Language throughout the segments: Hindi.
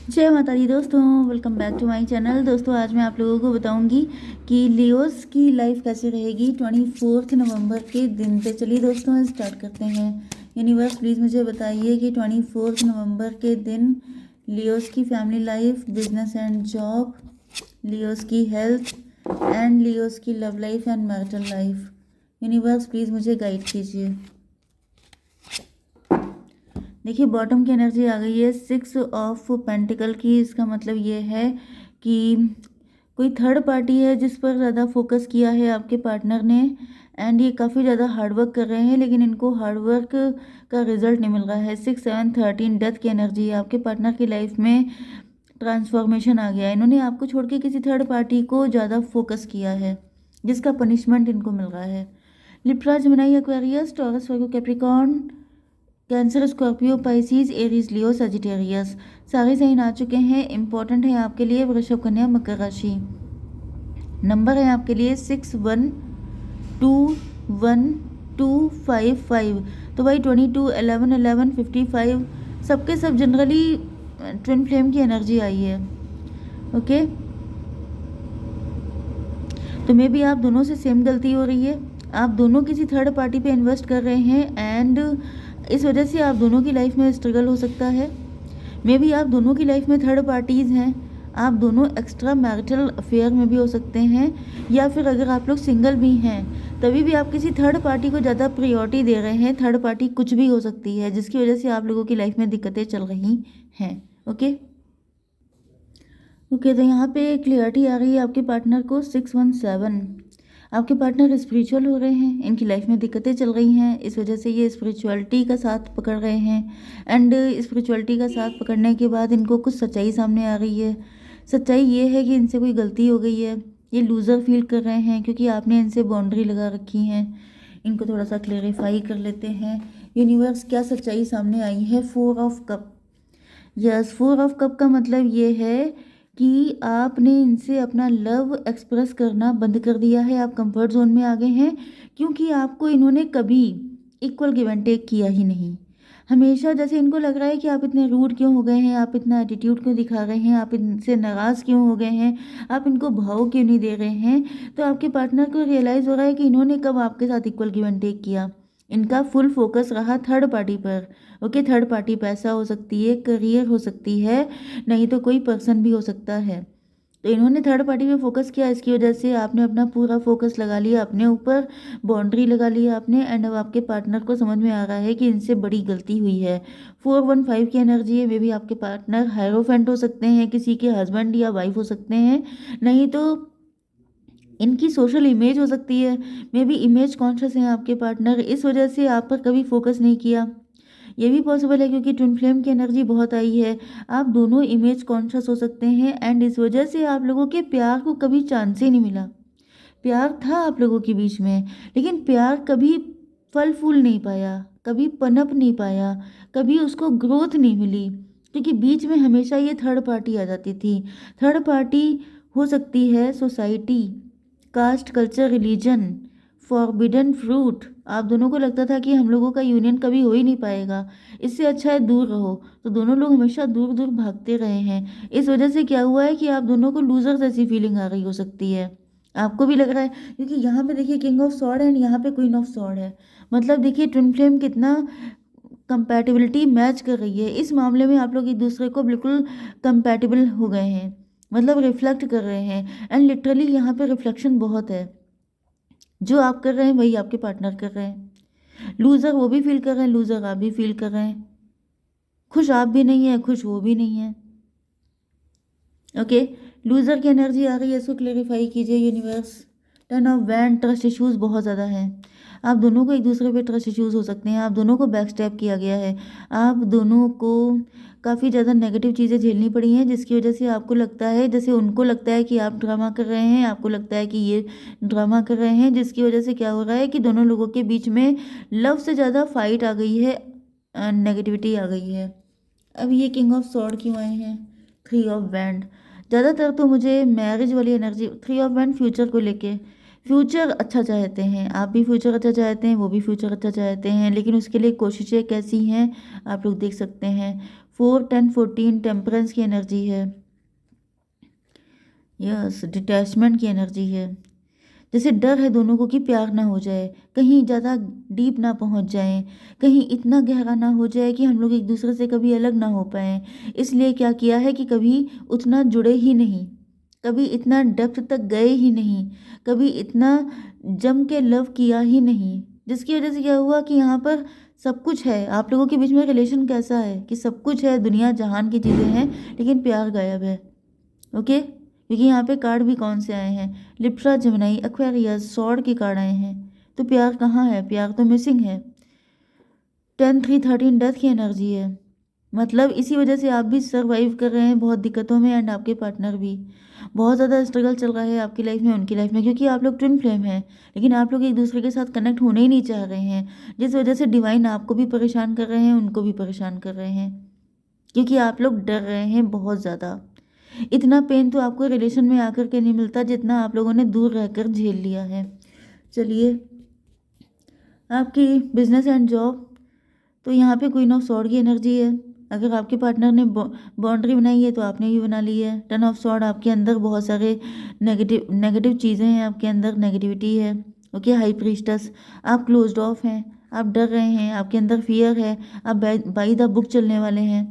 जय माता दी दोस्तों, welcome back to my channel. दोस्तों आज मैं आप लोगों को बताऊंगी कि लियोस की लाइफ कैसे रहेगी 24 नवंबर के दिन पे। चलिए दोस्तों स्टार्ट करते हैं। यूनिवर्स प्लीज़ मुझे बताइए कि 24 नवंबर के दिन लियोस की family life, business and job, Leos की हेल्थ एंड लियोस की love life and marital life. Universe please मुझे गाइड कीजिए। देखिए बॉटम की एनर्जी आ गई है 6 ऑफ पेंटिकल की। इसका मतलब ये है कि कोई थर्ड पार्टी है जिस पर ज़्यादा फोकस किया है आपके पार्टनर ने, एंड ये काफ़ी ज़्यादा हार्डवर्क कर रहे हैं लेकिन इनको हार्डवर्क का रिजल्ट नहीं मिल रहा है। 6, 7, 13 डेथ की एनर्जी है। आपके पार्टनर की लाइफ में ट्रांसफॉर्मेशन आ गया है। इन्होंने आपको छोड़ के किसी थर्ड पार्टी को ज़्यादा फोकस किया है जिसका पनिशमेंट इनको मिल रहा है। Libra, Gemini, Aquarius, Taurus, Virgo, Capricorn, Cancer, Scorpio, Pisces, Aries, Leo, Sagittarius सारे साइन आ चुके हैं। इंपॉर्टेंट है आपके लिए वृषभ, कन्या, मकर राशि। नंबर है आपके लिए 612125 तो भाई 22, 11, 11, 55 सबके सब जनरली ट्विन फ्लेम की एनर्जी आई है। ओके, तो मे भी आप दोनों से सेम गलती हो रही है। आप दोनों किसी थर्ड पार्टी पे इन्वेस्ट कर रहे हैं एंड इस वजह से आप दोनों की लाइफ में स्ट्रगल हो सकता है। मे बी आप दोनों की लाइफ में थर्ड पार्टीज़ हैं। आप दोनों एक्स्ट्रा मैरिटल अफेयर में भी हो सकते हैं, या फिर अगर आप लोग सिंगल भी हैं तभी भी आप किसी थर्ड पार्टी को ज़्यादा प्रायोरिटी दे रहे हैं। थर्ड पार्टी कुछ भी हो सकती है जिसकी वजह से आप लोगों की लाइफ में दिक्कतें चल रही हैं। ओके ओके, तो यहाँ पे क्लियरिटी आ रही है आपके पार्टनर को। 617 आपके पार्टनर स्पिरिचुअल हो रहे हैं। इनकी लाइफ में दिक्कतें चल रही हैं, इस वजह से ये स्पिरिचुअलिटी का साथ पकड़ रहे हैं। एंड स्पिरिचुअलिटी का साथ पकड़ने के बाद इनको कुछ सच्चाई सामने आ रही है। सच्चाई ये है कि इनसे कोई गलती हो गई है। ये लूज़र फील कर रहे हैं क्योंकि आपने इनसे बाउंड्री लगा रखी हैं। इनको थोड़ा सा क्लेरिफाई कर लेते हैं। यूनिवर्स क्या सच्चाई सामने आई है। 4 of cup. Yes, 4 of cup का मतलब ये है कि आपने इनसे अपना लव एक्सप्रेस करना बंद कर दिया है। आप कंफर्ट जोन में आ गए हैं क्योंकि आपको इन्होंने कभी इक्वल गिव एंड टेक किया ही नहीं। हमेशा जैसे इनको लग रहा है कि आप इतने रूड क्यों हो गए हैं, आप इतना एटीट्यूड क्यों दिखा रहे हैं, आप इनसे नाराज़ क्यों हो गए हैं, आप इनको भाव क्यों नहीं दे रहे हैं। तो आपके पार्टनर को रियलाइज़ हो रहा है कि इन्होंने कब आपके साथ इक्वल गिव एंड टेक किया। इनका फुल फोकस रहा थर्ड पार्टी पर। ओके, थर्ड पार्टी पैसा हो सकती है, करियर हो सकती है, नहीं तो कोई पर्सन भी हो सकता है। तो इन्होंने थर्ड पार्टी पे फोकस किया, इसकी वजह से आपने अपना पूरा फोकस लगा लिया अपने ऊपर, बाउंड्री लगा लिया आपने। एंड अब आपके पार्टनर को समझ में आ रहा है कि इनसे बड़ी गलती हुई है। 415 की एनर्जी है। मे बी आपके पार्टनर हायरोफेंट हो सकते हैं, किसी के हस्बैंड या वाइफ हो सकते हैं, नहीं तो इनकी सोशल इमेज हो सकती है। मे बी इमेज कॉन्शियस हैं आपके पार्टनर, इस वजह से आप पर कभी फोकस नहीं किया। ये भी पॉसिबल है क्योंकि ट्विन फ्लेम की एनर्जी बहुत आई है। आप दोनों इमेज कॉन्शियस हो सकते हैं एंड इस वजह से आप लोगों के प्यार को कभी चांस ही नहीं मिला। प्यार था आप लोगों के बीच में, लेकिन प्यार कभी फल फूल नहीं पाया, कभी पनप नहीं पाया, कभी उसको ग्रोथ नहीं मिली क्योंकि बीच में हमेशा ये थर्ड पार्टी आ जाती थी। थर्ड पार्टी हो सकती है society, caste, culture, religion, forbidden fruit. आप दोनों को लगता था कि हम लोगों का यूनियन कभी हो ही नहीं पाएगा, इससे अच्छा है दूर रहो। तो दोनों लोग हमेशा दूर दूर भागते रहे हैं। इस वजह से क्या हुआ है कि आप दोनों को लूजर जैसी फीलिंग आ रही हो सकती है। आपको भी लग रहा है क्योंकि यहाँ पे देखिए किंग ऑफ सॉर्ड एंड यहाँ पे क्वीन ऑफ सॉर्ड है। मतलब देखिए ट्विन फ्लेम कितना कंपैटिबिलिटी मैच कर रही है। इस मामले में आप लोग एक दूसरे को बिल्कुल कंपैटिबल हो गए हैं, मतलब रिफ्लेक्ट कर रहे हैं। एंड लिटरली यहाँ पे रिफ्लेक्शन बहुत है। जो आप कर रहे हैं वही आपके पार्टनर कर रहे हैं। लूज़र वो भी फील कर रहे हैं, लूज़र आप भी फील कर रहे हैं। खुश आप भी नहीं है, खुश वो भी नहीं है। ओके, लूज़र की एनर्जी आ रही है, इसको क्लेरिफाई कीजिए universe. 10 of wand, trust issues बहुत ज़्यादा हैं। आप दोनों को एक दूसरे पे ट्रस्ट इश्यूज़ हो सकते हैं। आप दोनों को बैक स्टेप किया गया है। आप दोनों को काफ़ी ज़्यादा नेगेटिव चीज़ें झेलनी पड़ी हैं जिसकी वजह से आपको लगता है, जैसे उनको लगता है कि आप ड्रामा कर रहे हैं, आपको लगता है कि ये ड्रामा कर रहे हैं, जिसकी वजह से क्या हो रहा है कि दोनों लोगों के बीच में लव से ज़्यादा फाइट आ गई है, नेगेटिविटी आ गई है। अब ये किंग ऑफ सॉर्ड क्यों आए हैं? 3 ऑफ वैंड। ज़्यादातर तो मुझे मैरिज वाली एनर्जी, 3 ऑफ वैंड फ्यूचर को लेके, फ्यूचर अच्छा चाहते हैं, आप भी फ्यूचर अच्छा चाहते हैं, वो भी फ्यूचर अच्छा चाहते हैं, लेकिन उसके लिए कोशिशें कैसी हैं आप लोग देख सकते हैं। 4, 10, 14 टेम्परेंस की एनर्जी है। यस, डिटैचमेंट की एनर्जी है। जैसे डर है दोनों को कि प्यार ना हो जाए, कहीं ज़्यादा डीप ना पहुंच जाएं, कहीं इतना गहरा ना हो जाए कि हम लोग एक दूसरे से कभी अलग ना हो पाएं। इसलिए क्या किया है कि कभी उतना जुड़े ही नहीं, कभी इतना डेप्थ तक गए ही नहीं, कभी इतना जम के लव किया ही नहीं, जिसकी वजह से क्या हुआ कि यहाँ पर सब कुछ है। आप लोगों के बीच में रिलेशन कैसा है कि सब कुछ है, दुनिया जहान की चीज़ें हैं, लेकिन प्यार गायब है। ओके, क्योंकि यहाँ पे कार्ड भी कौन से आए हैं, लिब्रा, जेमिनी, एक्वेरियस, सॉर्ड के कार्ड आए हैं। तो प्यार कहाँ है, प्यार तो मिसिंग है। 10, 3, 13 डेथ की एनर्जी है। मतलब इसी वजह से आप भी सर्वाइव कर रहे हैं बहुत दिक्कतों में, एंड आपके पार्टनर भी। बहुत ज़्यादा स्ट्रगल चल रहा है आपकी लाइफ में, उनकी लाइफ में, क्योंकि आप लोग ट्विन फ्लेम हैं, लेकिन आप लोग एक दूसरे के साथ कनेक्ट होने ही नहीं चाह रहे हैं, जिस वजह से डिवाइन आपको भी परेशान कर रहे हैं, उनको भी परेशान कर रहे हैं, क्योंकि आप लोग डर रहे हैं बहुत ज़्यादा। इतना पेन तो आपको रिलेशन में आकर के नहीं मिलता जितना आप लोगों ने दूर रहकर झेल लिया है। चलिए, आपकी बिजनेस एंड जॉब, तो यहाँ पे क्वीन ऑफ सॉर्ड की एनर्जी है। अगर आपके पार्टनर ने बाउंड्री बनाई है तो आपने भी बना ली है। टर्न ऑफ सॉर्ड, आपके अंदर बहुत सारे नेगेटिव नेगेटिव चीज़ें हैं, आपके अंदर नेगेटिविटी है। ओके, हाई प्रीस्टस, आप क्लोज्ड ऑफ हैं, आप डर रहे हैं, आपके अंदर फियर है, आप बाई द बुक चलने वाले हैं।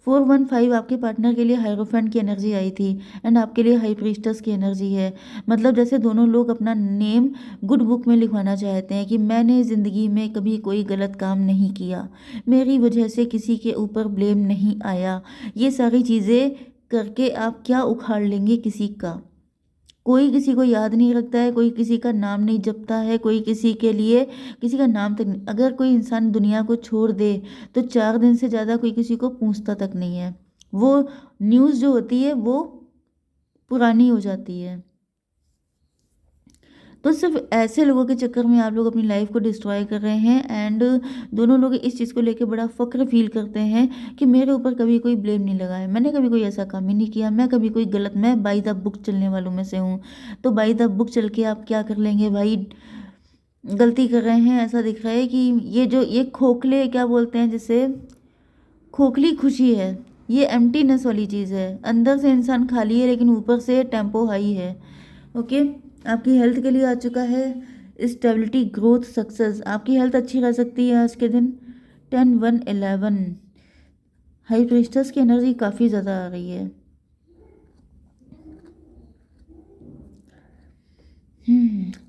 415 आपके पार्टनर के लिए हायरोफेंट की एनर्जी आई थी, एंड आपके लिए हाई प्रीस्टस की एनर्जी है। मतलब जैसे दोनों लोग अपना नेम गुड बुक में लिखवाना चाहते हैं कि मैंने ज़िंदगी में कभी कोई गलत काम नहीं किया, मेरी वजह से किसी के ऊपर ब्लेम नहीं आया। ये सारी चीज़ें करके आप क्या उखाड़ लेंगे किसी का। कोई किसी को याद नहीं रखता है, कोई किसी का नाम नहीं जपता है, कोई किसी के लिए किसी का नाम तक नहीं। अगर कोई इंसान दुनिया को छोड़ दे तो 4 दिन से ज़्यादा कोई किसी को पूछता तक नहीं है। वो न्यूज़ जो होती है वो पुरानी हो जाती है। तो सिर्फ ऐसे लोगों के चक्कर में आप लोग अपनी लाइफ को डिस्ट्रॉय कर रहे हैं, एंड दोनों लोग इस चीज़ को लेकर बड़ा फ़क्र फील करते हैं कि मेरे ऊपर कभी कोई ब्लेम नहीं लगा है, मैंने कभी कोई ऐसा काम ही नहीं किया, मैं कभी कोई गलत, मैं बाई द बुक चलने वालों में से हूँ। तो बाई द बुक चल के आप क्या कर लेंगे भाई, गलती कर रहे हैं। ऐसा दिख रहा है कि ये खोखले क्या बोलते हैं जिसे, खोखली खुशी है, ये एम्प्टीनेस वाली चीज़ है। अंदर से इंसान खाली है लेकिन ऊपर से टेम्पो हाई है। ओके, आपकी हेल्थ के लिए आ चुका है स्टेबिलिटी, ग्रोथ, सक्सेस। आपकी हेल्थ अच्छी रह सकती है आज के दिन। 10, 1, 11 हाई प्रीस्टस की एनर्जी काफ़ी ज़्यादा आ रही है।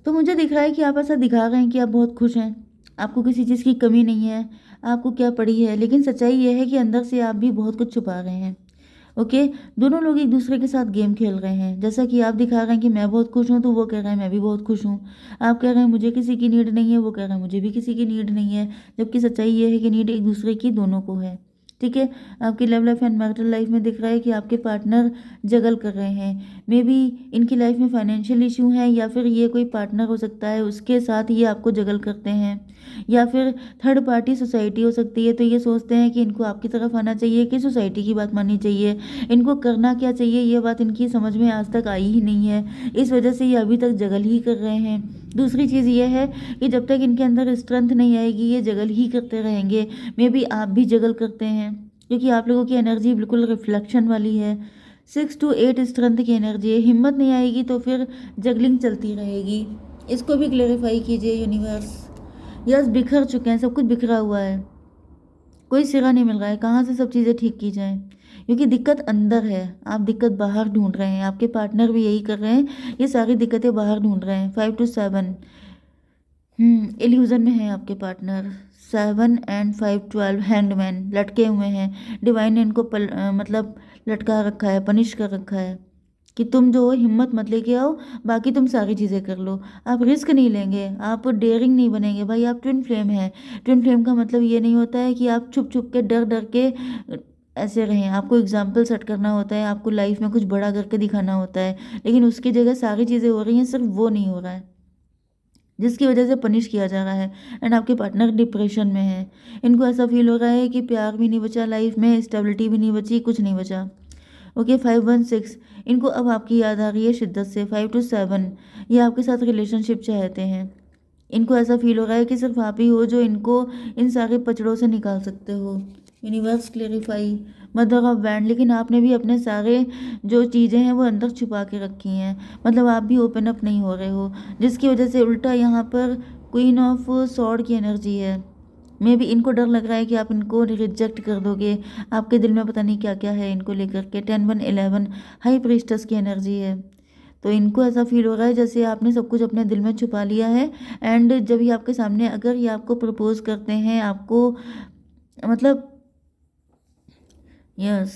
तो मुझे दिख रहा है कि आप ऐसा दिखा रहे हैं कि आप बहुत खुश हैं, आपको किसी चीज़ की कमी नहीं है, आपको क्या पड़ी है, लेकिन सच्चाई ये है कि अंदर से आप भी बहुत कुछ छुपा रहे हैं। ओके, दोनों लोग एक दूसरे के साथ गेम खेल रहे हैं। जैसा कि आप दिखा रहे हैं कि मैं बहुत खुश हूँ, तो वो कह रहे हैं मैं भी बहुत खुश हूँ। आप कह रहे हैं मुझे किसी की नीड नहीं है, वो कह रहे हैं मुझे भी किसी की नीड नहीं है, जबकि सच्चाई ये है कि नीड एक दूसरे की दोनों को है। ठीक है, आपकी love life and marital life में दिख रहा है कि आपके पार्टनर जगल कर रहे हैं। मे बी इनकी लाइफ में फाइनेंशियल इशू है, या फिर ये कोई पार्टनर हो सकता है उसके साथ ये आपको जगल करते हैं, या फिर थर्ड पार्टी सोसाइटी हो सकती है। तो ये सोचते हैं कि इनको आपकी तरफ आना चाहिए कि सोसाइटी की बात माननी चाहिए, इनको करना क्या चाहिए ये बात इनकी समझ में आज तक आई ही नहीं है। इस वजह से ये अभी तक जगल ही कर रहे हैं। दूसरी चीज़ ये है कि जब तक इनके अंदर स्ट्रेंथ नहीं आएगी ये जगल ही करते रहेंगे। मे बी आप भी जगल करते हैं, क्योंकि आप लोगों की एनर्जी बिल्कुल रिफ्लेक्शन वाली है। 6 to 8 स्ट्रेंथ की एनर्जी है। हिम्मत नहीं आएगी तो फिर जगलिंग चलती रहेगी। इसको भी क्लेरिफाई कीजिए यूनिवर्स। यस, बिखर चुके हैं, सब कुछ बिखरा हुआ है, कोई सिरा नहीं मिल रहा है कहाँ से सब चीज़ें ठीक की जाएं, क्योंकि दिक्कत अंदर है, आप दिक्कत बाहर ढूंढ रहे हैं। आपके पार्टनर भी यही कर रहे हैं, ये सारी दिक्कतें बाहर ढूंढ रहे हैं। 5 to 7 इल्यूजन में है आपके पार्टनर। 7 and 5, 12 हैंगमैन लटके हुए हैं। डिवाइन ने इनको मतलब लटका रखा है, पनिश कर रखा है कि तुम जो हो हिम्मत मत लेके आओ, बाकी तुम सारी चीज़ें कर लो। आप रिस्क नहीं लेंगे, आप डेयरिंग नहीं बनेंगे। भाई आप ट्विन फ्लेम हैं, ट्विन फ्लेम का मतलब ये नहीं होता है कि आप छुप छुप के डर डर के ऐसे रहें। आपको एग्जाम्पल सेट करना होता है, आपको लाइफ में कुछ बड़ा करके दिखाना होता है, लेकिन उसकी जगह सारी चीज़ें हो रही हैं, सिर्फ वो नहीं हो रहा है, जिसकी वजह से पनिश किया जा रहा है। एंड आपके पार्टनर डिप्रेशन में है, इनको ऐसा फील हो रहा है कि प्यार भी नहीं बचा लाइफ में, स्टेबिलिटी भी नहीं बची, कुछ नहीं बचा। ओके, 516 इनको अब आपकी याद आ रही है शिद्दत से। 5 to 7 ये आपके साथ रिलेशनशिप चाहते हैं। इनको ऐसा फील हो रहा है कि सिर्फ आप ही हो जो इनको इन सारे पचड़ों से निकाल सकते हो। Universe clarify, mother of band, लेकिन आपने भी अपने सारे जो चीज़ें हैं वो अंदर छुपा के रखी हैं, मतलब आप भी ओपन अप नहीं हो रहे हो, जिसकी वजह से उल्टा यहाँ पर क्वीन ऑफ सॉर्ड की एनर्जी है। मे भी इनको डर लग रहा है कि आप इनको रिजेक्ट कर दोगे, आपके दिल में पता नहीं क्या क्या है इनको लेकर के। 10 1 11 हाई प्रीस्टस की एनर्जी है, तो इनको ऐसा फील हो रहा है जैसे आपने सब कुछ अपने दिल में छुपा लिया है। एंड जब ये आपके सामने, अगर ये आपको प्रपोज करते हैं, आपको मतलब यस,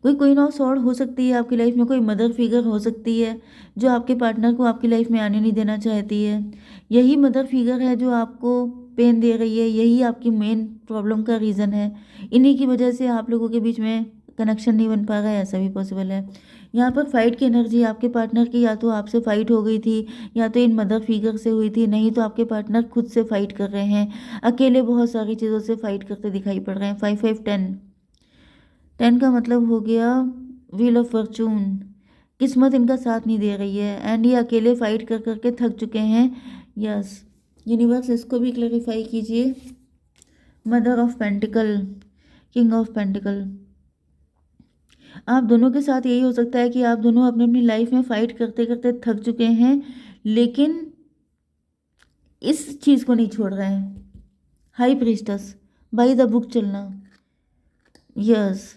कोई क्वीन ऑफ सॉर्ड हो सकती है आपकी लाइफ में, कोई मदर फिगर हो सकती है जो आपके पार्टनर को आपकी लाइफ में आने नहीं देना चाहती है। यही मदर फिगर है जो आपको पेन दे रही है, यही आपकी मेन प्रॉब्लम का रीज़न है। इन्हीं की वजह से आप लोगों के बीच में कनेक्शन नहीं बन पा रहा है, ऐसा भी पॉसिबल है। यहाँ पर फाइट की एनर्जी आपके पार्टनर की, या तो आपसे फाइट हो गई थी या तो इन मदर फिगर से हुई थी, नहीं तो आपके पार्टनर खुद से फाइट कर रहे हैं, अकेले बहुत सारी चीज़ों से फाइट करते दिखाई पड़ रहे हैं। 5 5 10 का मतलब हो गया व्हील ऑफ फॉर्चून, किस्मत इनका साथ नहीं दे रही है एंड ये अकेले फाइट कर करके थक चुके हैं। यस, यूनिवर्स इसको भी क्लैरिफाई कीजिए। Mother of pentacle, king of pentacle, आप दोनों के साथ यही हो सकता है कि आप दोनों अपनी अपनी लाइफ में फाइट करते करते थक चुके हैं, लेकिन इस चीज़ को नहीं छोड़ रहे हैं। हाई प्रीस्टस, बाई द बुक चलना। यस,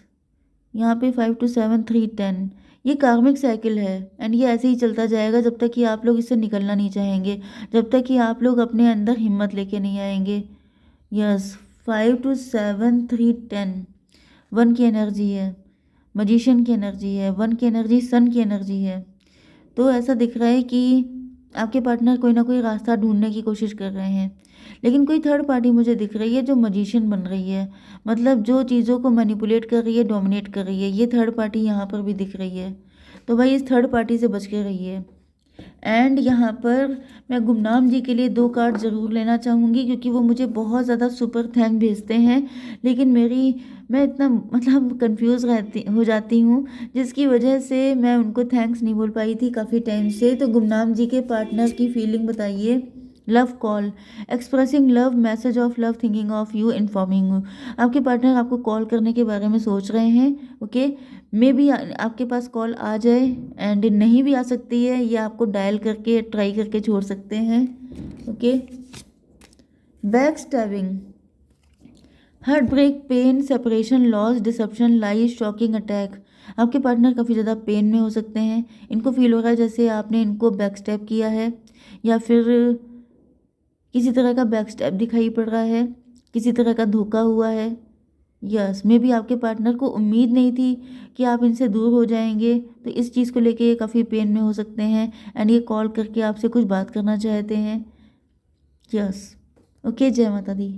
यहाँ पे 5 2 7 3 10, ये कार्मिक साइकिल है एंड ये ऐसे ही चलता जाएगा जब तक कि आप लोग इससे निकलना नहीं चाहेंगे, जब तक कि आप लोग अपने अंदर हिम्मत लेके नहीं आएंगे। यस, 5 2 7 3 10 वन की एनर्जी है, मजिशियन की एनर्जी है, वन की एनर्जी सन की एनर्जी है। तो ऐसा दिख रहा है कि आपके पार्टनर कोई ना कोई रास्ता ढूंढने की कोशिश कर रहे हैं, लेकिन कोई थर्ड पार्टी मुझे दिख रही है जो मजिशियन बन रही है, मतलब जो चीज़ों को मैनिपुलेट कर रही है, डोमिनेट कर रही है, ये थर्ड पार्टी यहाँ पर भी दिख रही है। तो भाई इस थर्ड पार्टी से बच के रहिए। एंड यहाँ पर मैं गुमनाम जी के लिए 2 कार्ड ज़रूर लेना चाहूँगी, क्योंकि वो मुझे बहुत ज़्यादा सुपर थैंक भेजते हैं, लेकिन मैं इतना मतलब कंफ्यूज हो जाती हूँ, जिसकी वजह से मैं उनको थैंक्स नहीं बोल पाई थी काफ़ी टाइम से। तो गुमनाम जी के पार्टनर की फीलिंग बताइए। Love call, expressing love, message of love, thinking of you, informing you. आपके पार्टनर आपको कॉल करने के बारे में सोच रहे हैं। ओके, मे बी आपके पास कॉल आ जाए एंड नहीं भी आ सकती है, या आपको डायल करके ट्राई करके छोड़ सकते हैं। Okay, backstabbing, heartbreak, pain, separation, loss, deception, lies, shocking attack. आपके पार्टनर काफ़ी ज़्यादा पेन में हो सकते हैं, इनको फील हो रहा है जैसे आपने इनको बैक स्टैब किया है, या फिर किसी तरह का बैक स्टैब दिखाई पड़ रहा है, किसी तरह का धोखा हुआ है। यस, मे बी आपके पार्टनर को उम्मीद नहीं थी कि आप इनसे दूर हो जाएंगे, तो इस चीज़ को लेके ये काफ़ी पेन में हो सकते हैं एंड ये कॉल करके आपसे कुछ बात करना चाहते हैं। यस, ओके, जय माता दी।